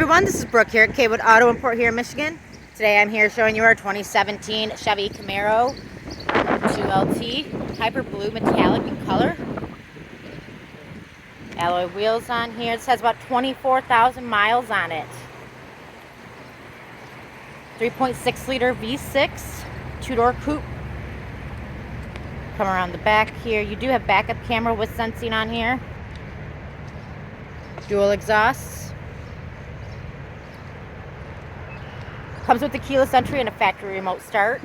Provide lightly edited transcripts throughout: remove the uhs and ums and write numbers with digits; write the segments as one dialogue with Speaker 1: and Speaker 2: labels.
Speaker 1: everyone, this is Brooke here at Cawood Auto Import here in Michigan. Today I'm here showing you our 2017 Chevy Camaro 2LT, Hyper Blue Metallic in color. Alloy wheels on here. This has about 24,000 miles on it. 3.6 liter V6, two-door coupe. Come around the back here. You do have backup camera with sensing on here. Dual exhausts. Comes with the keyless entry and a factory remote start.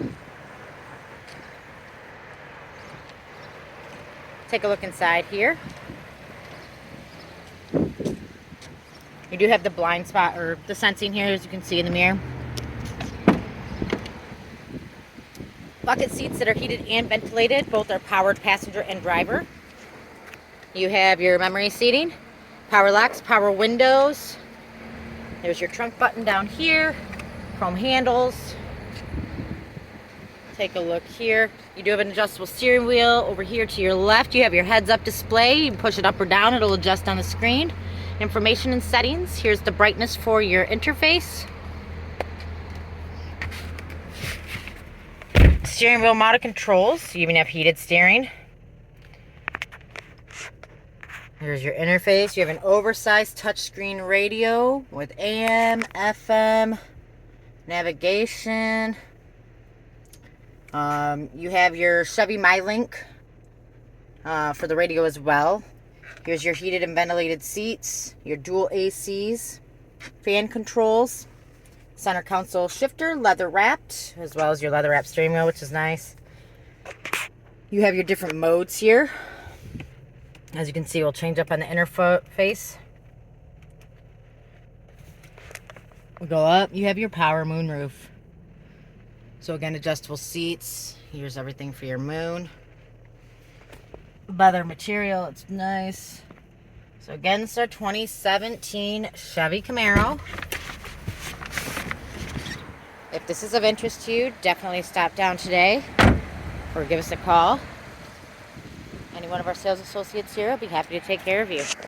Speaker 1: Take a look inside here. You do have the blind spot or the sensing here, as you can see in the mirror. Bucket seats that are heated and ventilated. Both are powered passenger and driver. You have your memory seating, power locks, power windows. There's your trunk button down here. Chrome handles. Take a look here. You do have an adjustable steering wheel. Over here to your left, you have your heads-up display. You can push it up or down. It'll adjust on the screen. Information and settings. Here's the brightness for your interface. Steering wheel mounted controls. You even have heated steering. Here's your interface. You have an oversized touchscreen radio with AM, FM, navigation. You have your Chevy MyLink for the radio as well. Here's your heated and ventilated seats, your dual ACs, fan controls, center console shifter, leather wrapped, as well as your leather wrapped steering wheel, which is nice. You have your different modes here. As you can see, we'll change up on the interface. We go up, you have your power moonroof. So again, adjustable seats. Here's everything for your moon. Leather material, it's nice. So again, it's our 2017 Chevy Camaro. If this is of interest to you, definitely stop down today or give us a call. Any one of our sales associates here will be happy to take care of you.